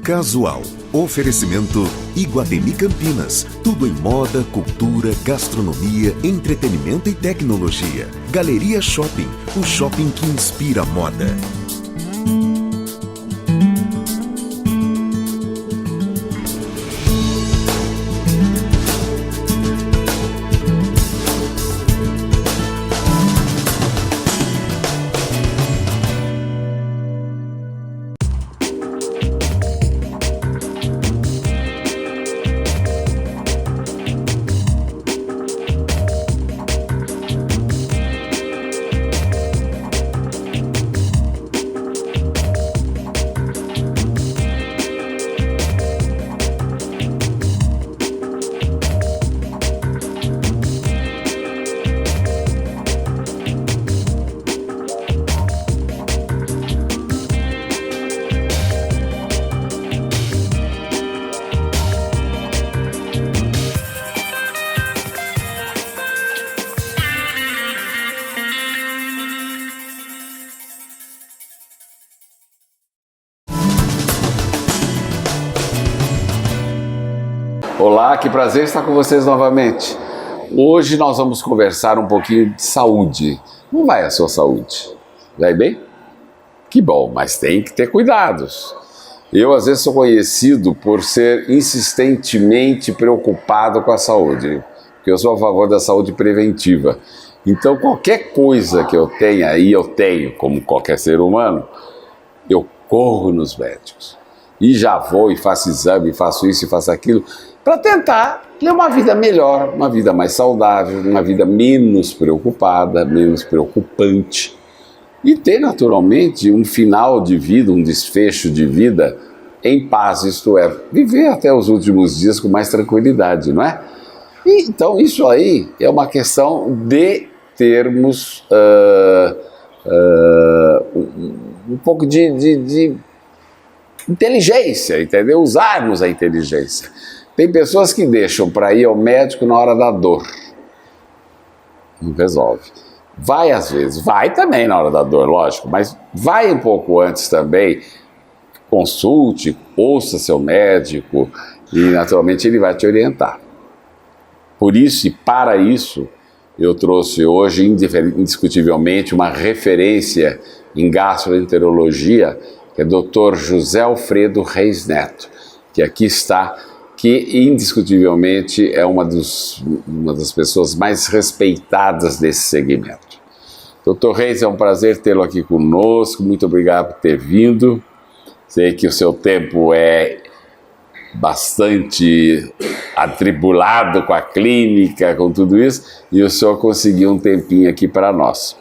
Casual. Oferecimento Iguatemi Campinas. Tudo em moda, cultura, gastronomia, entretenimento e tecnologia. Galeria Shopping. O shopping que inspira a moda. Olá, que prazer estar com vocês novamente. Hoje nós vamos conversar um pouquinho de saúde. Como vai a sua saúde? Vai bem? Que bom, mas tem que ter cuidados. Eu, às vezes, sou conhecido por ser insistentemente preocupado com a saúde, porque eu sou a favor da saúde preventiva. Então, qualquer coisa que eu tenha, e eu tenho, como qualquer ser humano, eu corro nos médicos. E já vou e faço exame, faço isso e faço aquilo, para tentar ter uma vida melhor, uma vida mais saudável, uma vida menos preocupada, menos preocupante. E ter, naturalmente, um final de vida, um desfecho de vida em paz, isto é, viver até os últimos dias com mais tranquilidade, não é? E, então, isso aí é uma questão de termos um pouco de inteligência, entendeu? Usarmos a inteligência. Tem pessoas que deixam para ir ao médico na hora da dor. Não resolve. Vai às vezes, vai também na hora da dor, lógico, mas vai um pouco antes também, consulte, ouça seu médico e naturalmente ele vai te orientar. Por isso e para isso, eu trouxe hoje indiscutivelmente uma referência em gastroenterologia, que é o Dr. José Alfredo Reis Neto, que aqui está, que indiscutivelmente é uma das pessoas mais respeitadas desse segmento. Dr. Reis, é um prazer tê-lo aqui conosco, muito obrigado por ter vindo. Sei que o seu tempo é bastante atribulado com a clínica, com tudo isso, e o senhor conseguiu um tempinho aqui para nós.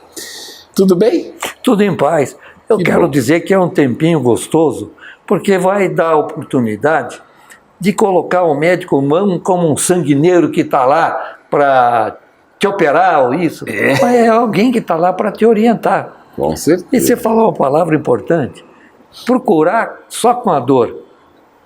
Tudo bem? Tudo em paz. Eu quero dizer que é um tempinho gostoso, porque vai dar a oportunidade de colocar o médico humano como um sanguineiro que está lá para te operar ou isso. Mas é alguém que está lá para te orientar. Com certeza. E você falou uma palavra importante. Procurar só com a dor.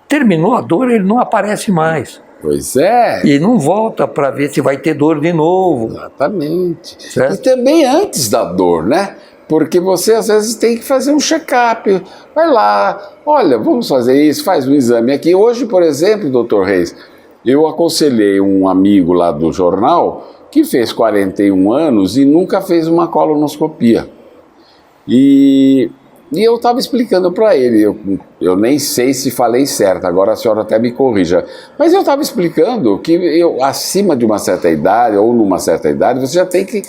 Terminou a dor, ele não aparece mais. Pois é. E não volta para ver se vai ter dor de novo. Exatamente. Certo? E também antes da dor, né? Porque você às vezes tem que fazer um check-up, vai lá, olha, vamos fazer isso, faz um exame aqui. Hoje, por exemplo, doutor Reis, eu aconselhei um amigo lá do jornal que fez 41 anos e nunca fez uma colonoscopia. E eu estava explicando para ele, eu nem sei se falei certo, agora a senhora até me corrija, mas eu estava explicando que acima de uma certa idade ou numa certa idade, você já tem que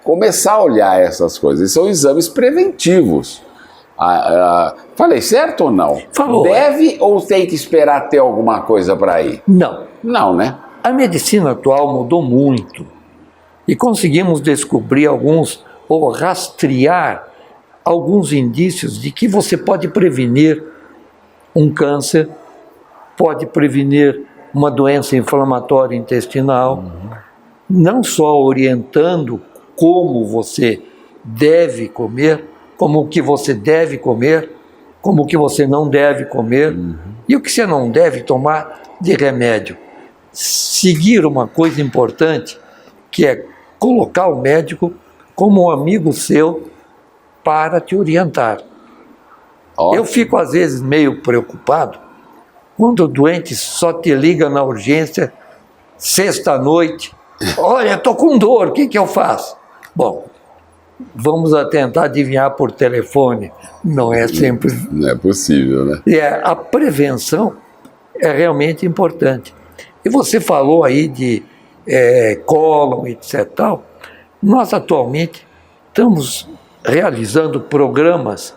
começar a olhar essas coisas. São exames preventivos. Falei certo ou não? Falou. Deve ou tem que esperar ter alguma coisa para ir? Não. Não, né? A medicina atual mudou muito. E conseguimos descobrir ou rastrear alguns indícios de que você pode prevenir um câncer, pode prevenir uma doença inflamatória intestinal, não só orientando como você deve comer, como o que você deve comer, como o que você não deve comer, e o que você não deve tomar de remédio. Seguir uma coisa importante, que é colocar o médico como um amigo seu para te orientar. Ótimo. Eu fico às vezes meio preocupado, Quando o doente só te liga na urgência, sexta-noite, olha, estou com dor, o que eu faço? Bom, vamos tentar adivinhar por telefone. Não é sempre... Não é possível, né? A prevenção é realmente importante. E você falou aí de cólon, etc. Tal. Nós atualmente estamos realizando programas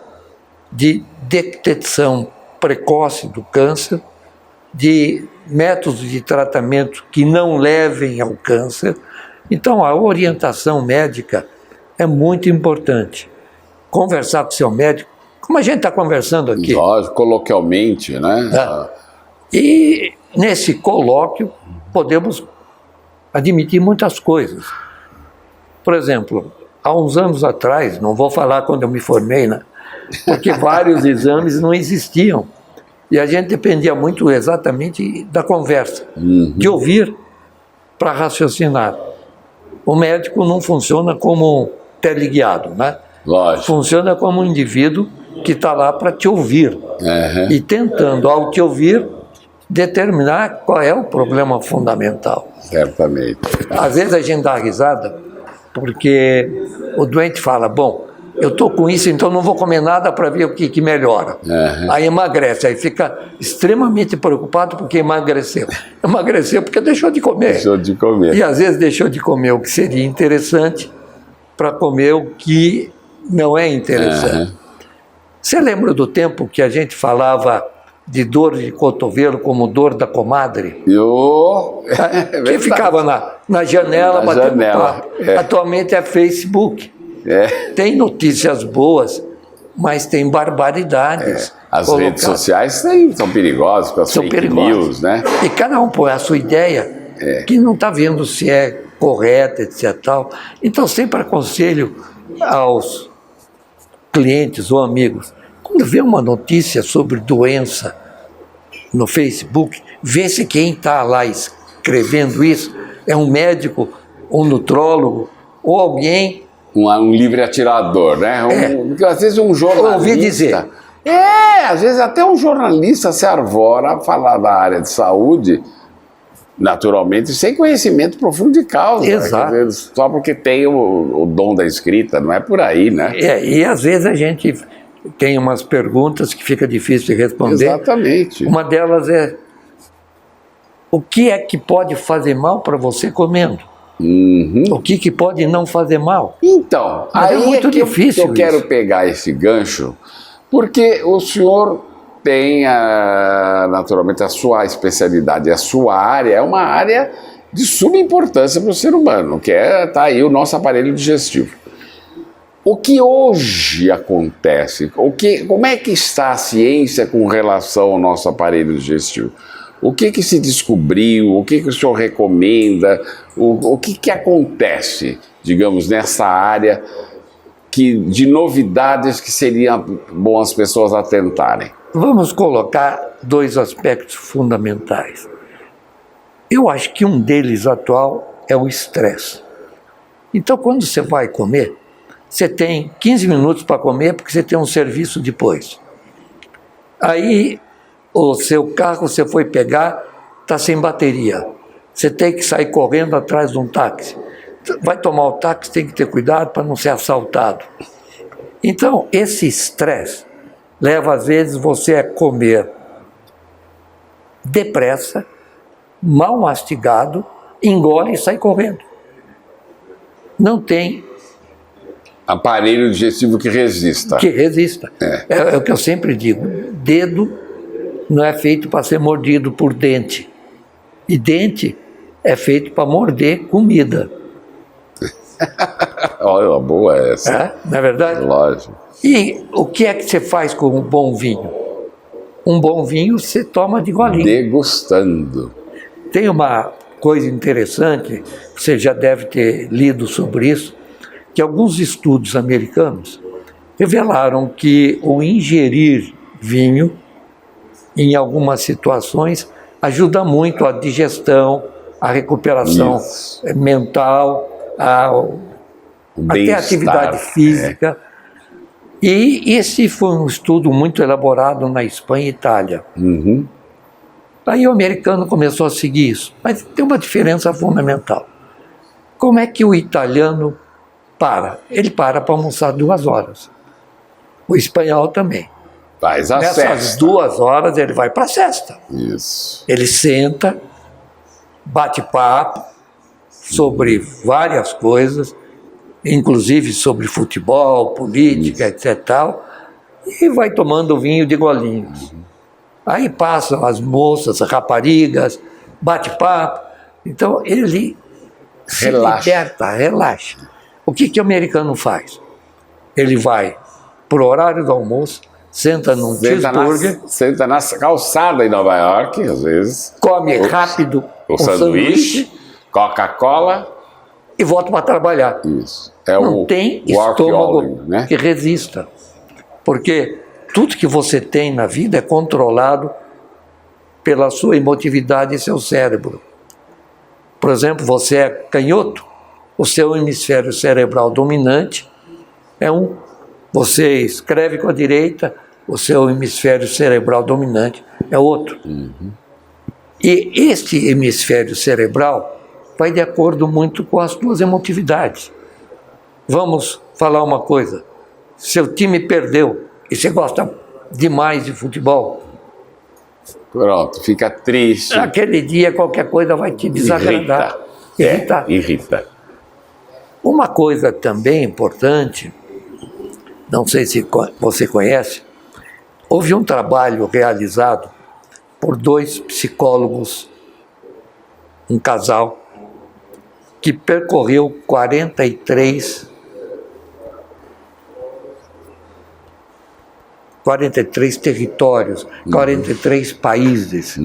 de detecção precoce do câncer, de métodos de tratamento que não levem ao câncer. Então, a orientação médica é muito importante. Conversar com seu médico, como a gente está conversando aqui. Lógico, coloquialmente, né? E nesse colóquio podemos admitir muitas coisas. Por exemplo, há uns anos atrás, não vou falar quando eu me formei, né? Porque vários exames não existiam. E a gente dependia muito exatamente da conversa, de ouvir para raciocinar. O médico não funciona como um teleguiado, né? Lógico. Funciona como um indivíduo que está lá para te ouvir. E tentando, ao te ouvir, determinar qual é o problema fundamental. Certamente. Às vezes a gente dá risada porque o doente fala, bom, eu estou com isso, então não vou comer nada para ver o que melhora. Aí emagrece, aí fica extremamente preocupado porque emagreceu. Emagreceu porque deixou de comer. Deixou de comer. E às vezes deixou de comer o que seria interessante para comer o que não é interessante. Você lembra do tempo que a gente falava de dor de cotovelo como dor da comadre? Que ficava na janela batendo papo. Atualmente é Facebook. Tem notícias boas, mas tem barbaridades. As redes sociais são perigosas com as fake news, né? E cada um põe a sua ideia, que não está vendo se é correta, etc. Tal. Então, sempre aconselho aos clientes ou amigos, quando vê uma notícia sobre doença no Facebook, vê se quem está lá escrevendo isso é um médico, um nutrólogo ou alguém... Um livre atirador, né? Às vezes um jornalista... Ouvi dizer. Às vezes até um jornalista se arvora a falar da área de saúde, naturalmente, sem conhecimento profundo de causa. Exato. Né? Só porque tem o dom da escrita, não é por aí, né? E às vezes a gente tem umas perguntas que fica difícil de responder. Exatamente. Uma delas é, o que é que pode fazer mal para você comendo? O que pode não fazer mal? Então, mas aí é muito difícil eu quero pegar esse gancho, porque o senhor tem, naturalmente, a sua especialidade, a sua área, é uma área de suma importância para o ser humano, que tá aí o nosso aparelho digestivo. O que hoje acontece? Como é que está a ciência com relação ao nosso aparelho digestivo? O que se descobriu? O que o senhor recomenda? O que acontece, digamos, nessa área de novidades que seriam bom as pessoas atentarem? Vamos colocar dois aspectos fundamentais. Eu acho que um deles atual é o estresse. Então, quando você vai comer, você tem 15 minutos para comer porque você tem um serviço depois. Aí, o seu carro você foi pegar, está sem bateria. Você tem que sair correndo atrás de um táxi. Vai tomar o táxi, tem que ter cuidado para não ser assaltado. Então, esse estresse leva, às vezes, você a comer depressa, mal mastigado, engole e sai correndo. Não tem aparelho digestivo que resista. Que resista. É o que eu sempre digo. Dedo não é feito para ser mordido por dente. E dente é feito para morder comida. Olha, boa essa. Não é verdade? Lógico. E o que é que você faz com um bom vinho? Um bom vinho você toma de golinho. Degustando. Tem uma coisa interessante, você já deve ter lido sobre isso, que alguns estudos americanos revelaram que o ingerir vinho, em algumas situações, ajuda muito a digestão, a recuperação mental, até a atividade física. E esse foi um estudo muito elaborado na Espanha e Itália. Aí o americano começou a seguir isso. Mas tem uma diferença fundamental. Como é que o italiano para? Ele para almoçar 2 horas. O espanhol também. Faz a Nessas cesta. 2 horas ele vai para a cesta. Isso. Ele senta, bate papo sobre várias coisas, inclusive sobre futebol, política, etc. Tal, e vai tomando vinho de golinhos. Aí passam as moças, as raparigas, bate papo. Então ele se liberta, relaxa. O que o americano faz? Ele vai pro horário do almoço, senta num cheeseburger, Senta na calçada em Nova York, às vezes. come rápido O sanduíche, Coca-Cola. e volta para trabalhar. Isso. É Não o tem workaholic, estômago né? que resista. Porque tudo que você tem na vida é controlado pela sua emotividade e seu cérebro. Por exemplo, você é canhoto, o seu hemisfério cerebral dominante é um. Você escreve com a direita, o seu hemisfério cerebral dominante é outro. E este hemisfério cerebral vai de acordo muito com as suas emotividades. Vamos falar uma coisa. Seu time perdeu e você gosta demais de futebol. Pronto, fica triste. Naquele dia qualquer coisa vai te desagradar. Irrita. Uma coisa também importante, não sei se você conhece, houve um trabalho realizado por 2 psicólogos, um casal, que percorreu 43 territórios, 43 países,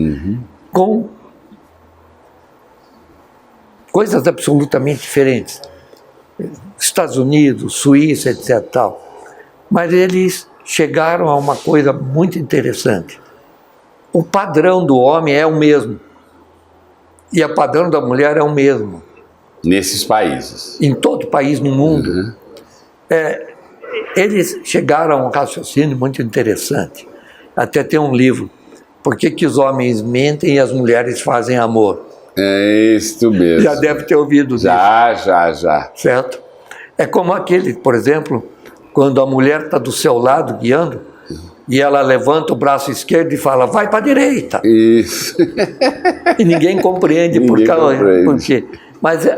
com coisas absolutamente diferentes. Estados Unidos, Suíça, etc. Tal. Mas eles chegaram a uma coisa muito interessante. O padrão do homem é o mesmo. E o padrão da mulher é o mesmo. Nesses países. Em todo país no mundo. Eles chegaram a um raciocínio muito interessante. Até tem um livro. Por que os homens mentem e as mulheres fazem amor? É isso mesmo. Já deve ter ouvido disso. Já. Certo? É como aquele, por exemplo, quando a mulher está do seu lado guiando e ela levanta o braço esquerdo e fala, vai para a direita. Isso. E ninguém compreende por quê. Mas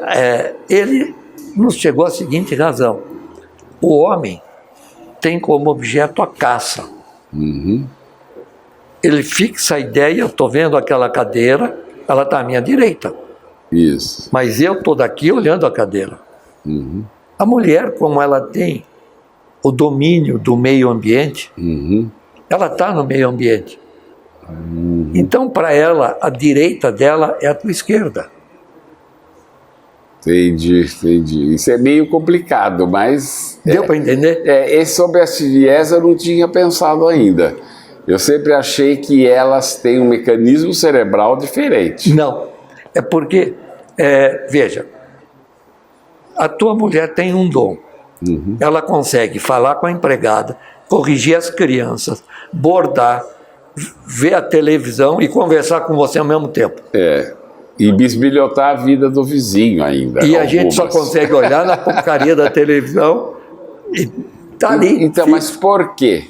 ele nos chegou à seguinte razão. O homem tem como objeto a caça. Ele fixa a ideia, eu estou vendo aquela cadeira, ela está à minha direita. Isso. Mas eu estou daqui olhando a cadeira. A mulher, como ela tem o domínio do meio ambiente, ela está no meio ambiente. Então, para ela, a direita dela é a tua esquerda. Entendi. Isso é meio complicado, mas... Deu para entender? Sobre esse viés eu não tinha pensado ainda. Eu sempre achei que elas têm um mecanismo cerebral diferente. Não. É porque, veja, a tua mulher tem um dom. Ela consegue falar com a empregada, corrigir as crianças, bordar, ver a televisão e conversar com você ao mesmo tempo. E bisbilhotar a vida do vizinho ainda. E a gente só consegue olhar na porcaria da televisão e tá ali. Então, mas por quê?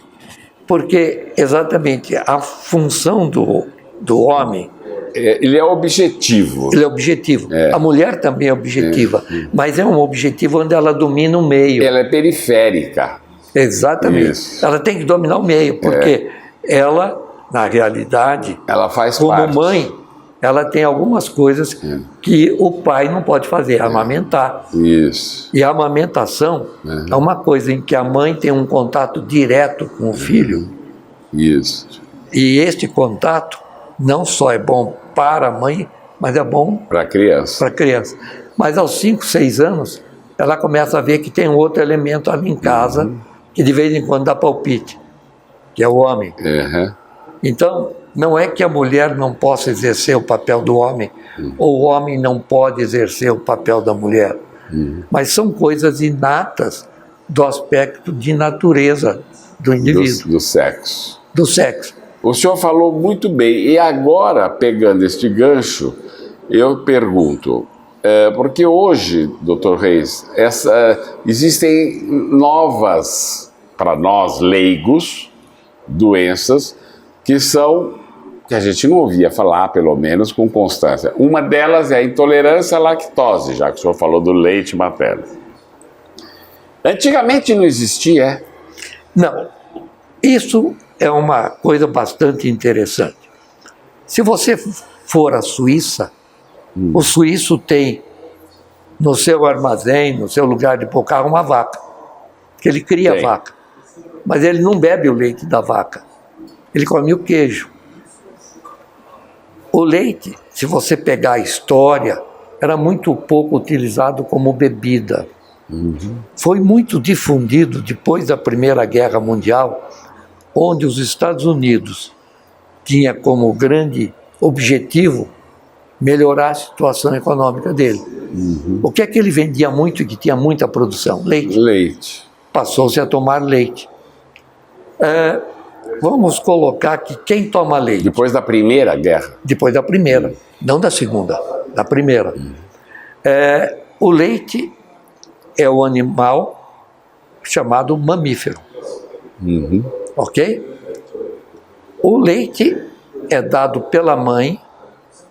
Porque exatamente a função do homem... Ele é objetivo. Ele é objetivo. A mulher também é objetiva, mas é um objetivo onde ela domina o meio. Ela é periférica. Exatamente. Isso. Ela tem que dominar o meio, porque ela, na realidade, ela faz como parte. Mãe, ela tem algumas coisas que o pai não pode fazer, amamentar. Isso. E a amamentação é uma coisa em que a mãe tem um contato direto com o filho. Isso. E este contato não só é bom para a mãe, mas é bom para a criança. Mas aos 5, 6 anos, ela começa a ver que tem um outro elemento ali em casa que de vez em quando dá palpite, que é o homem. Então, não é que a mulher não possa exercer o papel do homem, ou o homem não pode exercer o papel da mulher. Mas são coisas inatas do aspecto de natureza do indivíduo. Do sexo. Do sexo. O senhor falou muito bem. E agora, pegando este gancho, eu pergunto, porque hoje, doutor Reis, existem novas, para nós leigos, doenças que a gente não ouvia falar, pelo menos, com constância. Uma delas é a intolerância à lactose, já que o senhor falou do leite materno. Antigamente não existia, Não. Isso é uma coisa bastante interessante. Se você for à Suíça, o suíço tem no seu armazém, no seu lugar de pôr carro, uma vaca. Que ele cria Tem. vaca. Mas ele não bebe o leite da vaca. Ele come o queijo. O leite, se você pegar a história, era muito pouco utilizado como bebida. Foi muito difundido depois da Primeira Guerra Mundial, onde os Estados Unidos tinha como grande objetivo melhorar a situação econômica dele. O que é que ele vendia muito e que tinha muita produção? Leite. leite. Passou-se a tomar leite. Vamos colocar que quem toma leite, Depois da Primeira Guerra. depois da primeira, não da segunda, da primeira. O leite é o animal chamado mamífero. Ok? O leite é dado pela mãe,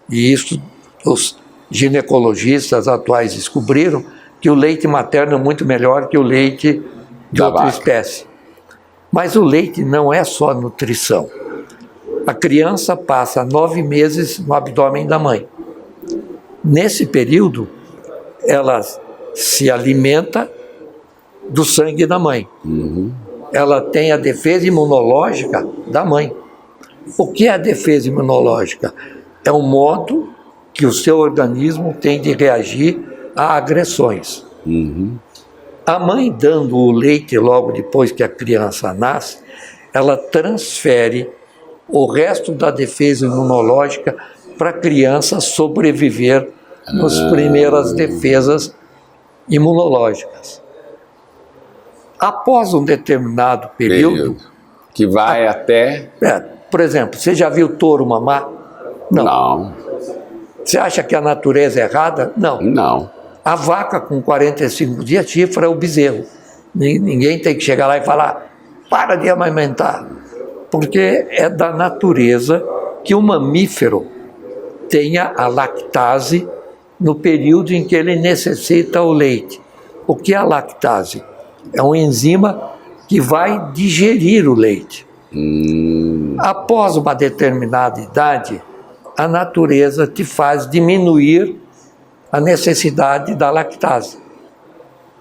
e isso os ginecologistas atuais descobriram, que o leite materno é muito melhor que o leite de Da outra vaca. espécie. Mas o leite não é só nutrição. A criança passa 9 meses no abdômen da mãe. Nesse período, ela se alimenta do sangue da mãe. Ela tem a defesa imunológica da mãe. O que é a defesa imunológica? É o modo que o seu organismo tem de reagir a agressões. A mãe dando o leite logo depois que a criança nasce, ela transfere o resto da defesa imunológica para a criança sobreviver nas primeiras defesas imunológicas. Após um determinado período, Que vai até... por exemplo, você já viu touro mamar? Não. Você acha que a natureza é errada? Não. Não. A vaca com 45 dias chifra o bezerro. Ninguém tem que chegar lá e falar, para de amamentar. Porque é da natureza que o mamífero tenha a lactase no período em que ele necessita o leite. O que é a lactase? É uma enzima que vai digerir o leite. Após uma determinada idade, a natureza te faz diminuir a necessidade da lactase.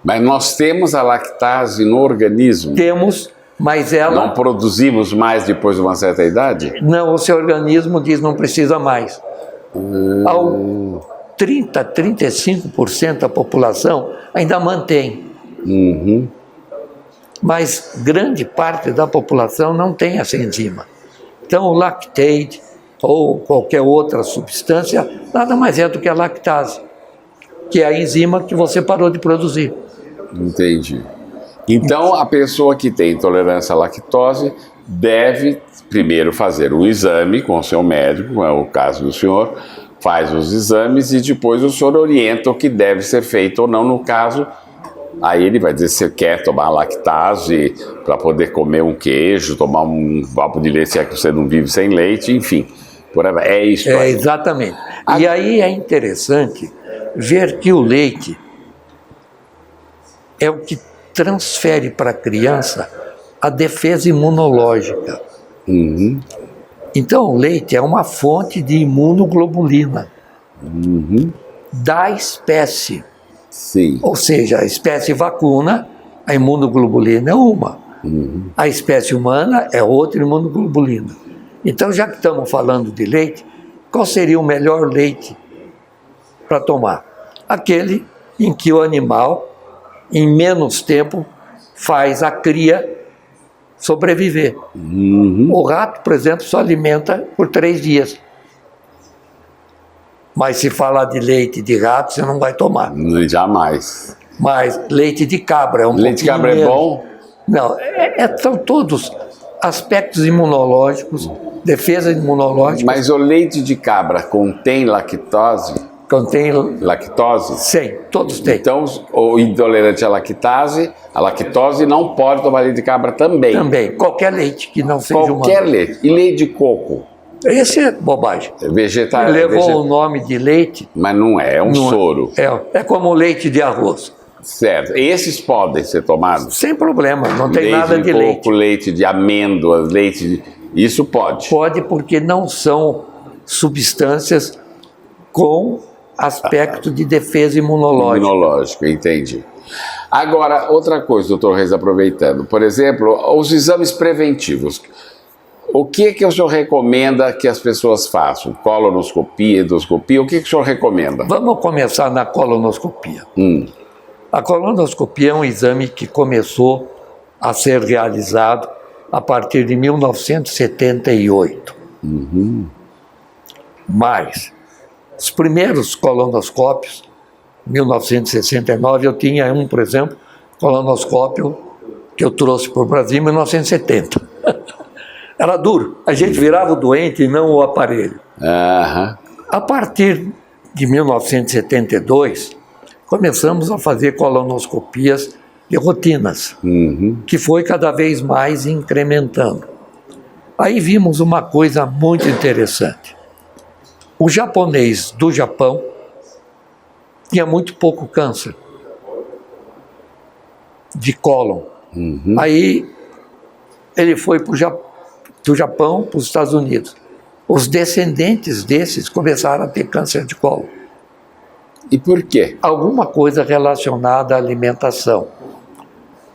Mas nós temos a lactase no organismo? Temos, mas ela... Não produzimos mais depois de uma certa idade? Não, o seu organismo diz não precisa mais. Ao 35% da população ainda mantém. Mas grande parte da população não tem essa enzima. Então o lactate ou qualquer outra substância nada mais é do que a lactase, que é a enzima que você parou de produzir. Entendi. Então, a pessoa que tem intolerância à lactose deve primeiro fazer um exame com o seu médico, é o caso do senhor, faz os exames e depois o senhor orienta o que deve ser feito ou não. No caso, aí ele vai dizer se quer tomar lactase para poder comer um queijo, tomar um copo de leite, se é que você não vive sem leite, enfim. É isso aí. Exatamente. E aí é interessante ver que o leite é o que transfere para a criança a defesa imunológica. Então o leite é uma fonte de imunoglobulina da espécie. Sim. Ou seja, a espécie vacuna, a imunoglobulina é uma. A espécie humana é outra imunoglobulina. Então, já que estamos falando de leite, qual seria o melhor leite para tomar? Aquele em que o animal, em menos tempo, faz a cria sobreviver. O rato, por exemplo, só alimenta por 3 dias. Mas se falar de leite de rato, você não vai tomar. Jamais. Mas leite de cabra é um Leite de pouquinho cabra é menos. bom? Não, são todos aspectos imunológicos Defesa imunológica. Mas o leite de cabra contém lactose? Contém Lactose? Sim, todos têm. Então, o intolerante à lactose não pode tomar leite de cabra também. Também. Qualquer leite que não seja humano. Qualquer leite. E leite de coco? Esse é bobagem. Vegetal. Levou o nome de leite. Mas não é, é um soro. É como leite de arroz. Certo. Esses podem ser tomados? Sem problema, não tem Leite nada de coco, leite. leite de amêndoas, leite de... Isso pode? Pode, porque não são substâncias com aspecto de defesa imunológica. Imunológico, entendi. Agora, outra coisa, doutor Reis, aproveitando. Por exemplo, os exames preventivos. O que o senhor recomenda que as pessoas façam? Colonoscopia, endoscopia, o que o senhor recomenda? Vamos começar na colonoscopia. A colonoscopia é um exame que começou a ser realizado a partir de 1978. Mas os primeiros colonoscópios, 1969, eu tinha um, por exemplo, colonoscópio que eu trouxe para o Brasil em 1970. Era duro, a gente virava o doente e não o aparelho. A partir de 1972, começamos a fazer colonoscopias de rotinas, que foi cada vez mais incrementando. Aí vimos uma coisa muito interessante. O japonês do Japão tinha muito pouco câncer de cólon. Aí ele foi do Japão para os Estados Unidos. Os descendentes desses começaram a ter câncer de cólon. E por quê? Alguma coisa relacionada à alimentação,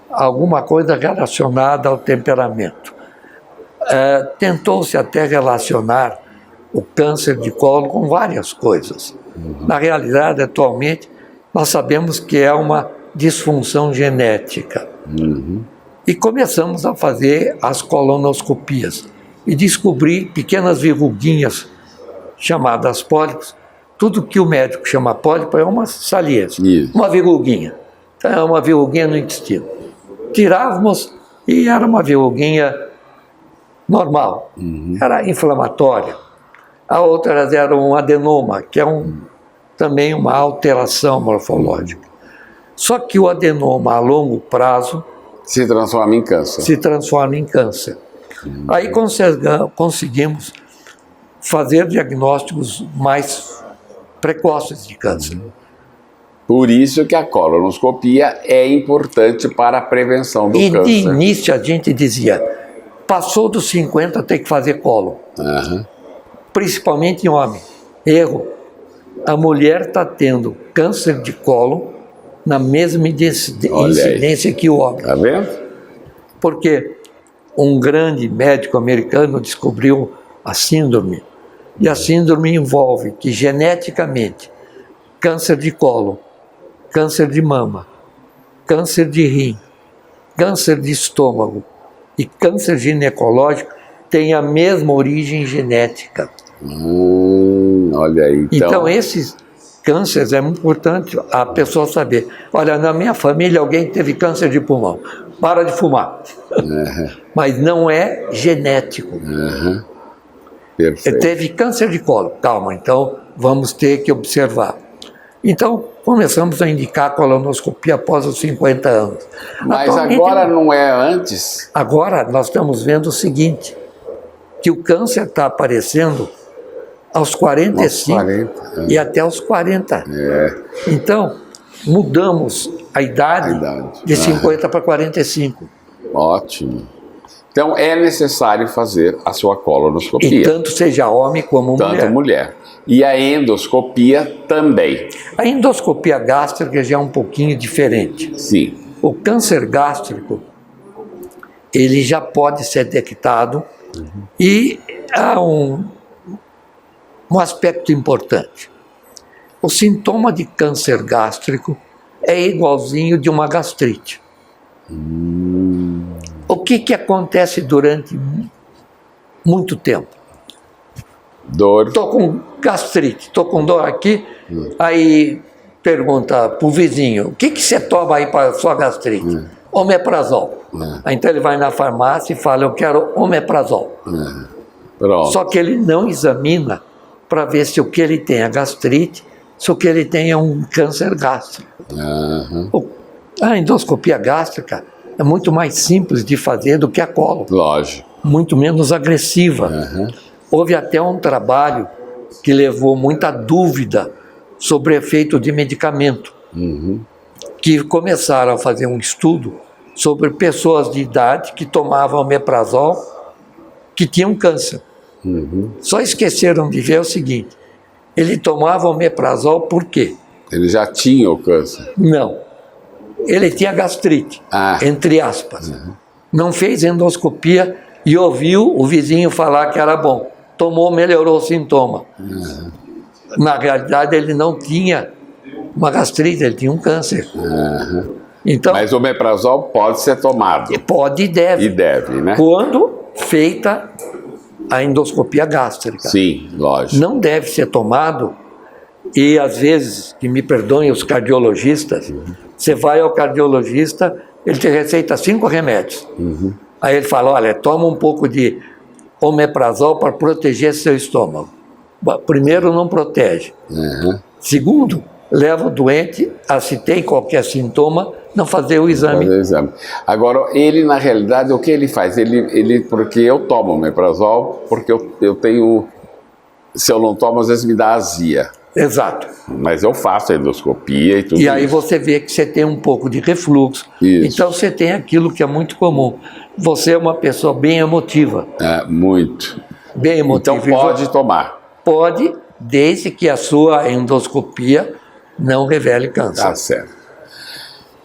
alguma coisa relacionada ao temperamento. Tentou-se até relacionar o câncer de colo com várias coisas. Na realidade, atualmente, nós sabemos que é uma disfunção genética. E começamos a fazer as colonoscopias e descobrir pequenas verruguinhas chamadas pólipos. Tudo que o médico chama pólipo é uma saliência, uma verruguinha. Então, é uma verruguinha no intestino. Tirávamos e era uma verruguinha normal, era inflamatória. A outra era um adenoma, que é também uma alteração morfológica. Só que o adenoma a longo prazo se transforma em câncer. Aí conseguimos fazer diagnósticos mais precoces de câncer. Por isso que a colonoscopia é importante para a prevenção do câncer. De início a gente dizia, passou dos 50 tem que fazer colo. Principalmente em homem. Erro. A mulher está tendo câncer de colo na mesma incidência que o homem. Está vendo? Porque um grande médico americano descobriu a síndrome. E a síndrome envolve que geneticamente câncer de colo, câncer de mama, câncer de rim, câncer de estômago e câncer ginecológico têm a mesma origem genética. Olha aí. Então esses cânceres é muito importante a pessoa saber. Olha, na minha família alguém teve câncer de pulmão. Para de fumar. Mas não é genético. Perfeito. Teve câncer de colo. Calma, então vamos ter que observar. Então começamos a indicar a colonoscopia após os 50 anos. Mas agora não é antes? Agora nós estamos vendo o seguinte, que o câncer está aparecendo aos 45 e até aos 40. Então, mudamos a idade de 50 para 45. Ótimo. Então, é necessário fazer a sua colonoscopia. E tanto seja homem como mulher. Tanto mulher. E a endoscopia também. A endoscopia gástrica já é um pouquinho diferente. Sim. O câncer gástrico, ele já pode ser detectado e há um aspecto importante. O sintoma de câncer gástrico é igualzinho de uma gastrite. O que acontece durante muito tempo? Dor. Estou com gastrite, estou com dor aqui, aí pergunta para o vizinho, o que você toma aí para a sua gastrite? Omeprazol. Então ele vai na farmácia e fala, eu quero omeprazol. Pronto. Só que ele não examina para ver se o que ele tem é gastrite, se o que ele tem é um câncer gástrico. A endoscopia gástrica é muito mais simples de fazer do que a colo. Lógico. Muito menos agressiva. Houve até um trabalho que levou muita dúvida sobre efeito de medicamento, que começaram a fazer um estudo sobre pessoas de idade que tomavam omeprazol que tinham câncer. Só esqueceram de ver o seguinte: ele tomava omeprazol por quê? Ele já tinha o câncer. Não. Ele tinha gastrite, entre aspas. Não fez endoscopia e ouviu o vizinho falar que era bom. Tomou, melhorou o sintoma. Na realidade, ele não tinha uma gastrite, ele tinha um câncer. Então, mas o omeprazol pode ser tomado. pode e deve. E deve, né? Quando feita a endoscopia gástrica. Sim, lógico. Não deve ser tomado, e às vezes, que me perdoem os cardiologistas, você vai ao cardiologista, ele te receita 5 remédios. Aí ele fala, olha, toma um pouco de omeprazol para proteger seu estômago. Primeiro, não protege. Segundo, leva o doente a, se tem qualquer sintoma, não fazer o exame. Agora, ele, na realidade, o que ele faz? Porque eu tomo omeprazol, porque eu tenho... Se eu não tomo, às vezes me dá azia. Exato. Mas eu faço a endoscopia e tudo. E aí você vê que você tem um pouco de refluxo. Isso. Então você tem aquilo que é muito comum. Você é uma pessoa bem emotiva. Muito. Bem emotiva. Então pode tomar. Pode, desde que a sua endoscopia não revele câncer. Tá certo.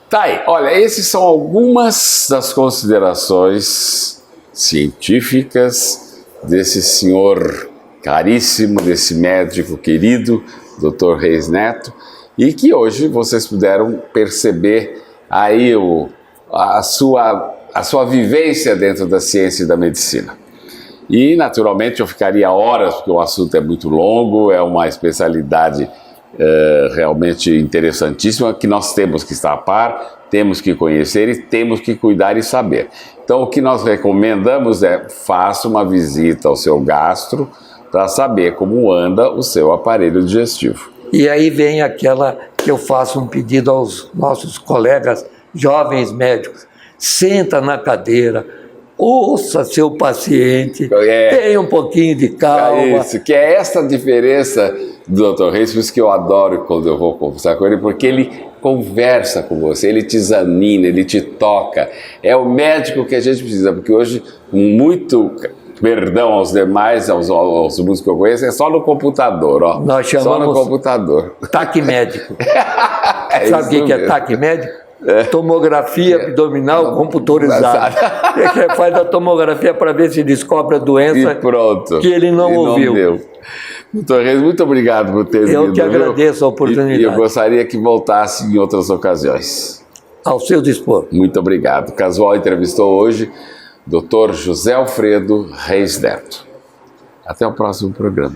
Tá aí. Olha, esses são algumas das considerações científicas desse senhor caríssimo, desse médico querido, Dr. Reis Neto, e que hoje vocês puderam perceber aí a sua vivência dentro da ciência e da medicina. E, naturalmente, eu ficaria horas, porque o assunto é muito longo, é uma especialidade realmente interessantíssima, que nós temos que estar a par, temos que conhecer e temos que cuidar e saber. Então, o que nós recomendamos é, faça uma visita ao seu gastro, para saber como anda o seu aparelho digestivo. E aí vem aquela que eu faço um pedido aos nossos colegas jovens médicos: senta na cadeira, ouça seu paciente, tenha um pouquinho de calma. É isso, que é essa diferença do Dr. Reis, por isso que eu adoro quando eu vou conversar com ele, porque ele conversa com você, ele te examina, ele te toca. É o médico que a gente precisa, porque hoje, muito... Perdão aos demais, aos músicos que eu conheço, é só no computador, ó. Nós chamamos só no computador. TAC médico. Sabe o que é TAC médico? Tomografia abdominal computorizada. Ele faz a tomografia para ver se descobre a doença e pronto. Que ele não ouviu. Doutor Reis, muito obrigado por ter vindo. Eu que agradeço a oportunidade. E eu gostaria que voltasse em outras ocasiões. Ao seu dispor. Muito obrigado. O Casual entrevistou hoje Dr. José Alfredo Reis Neto. Até o próximo programa.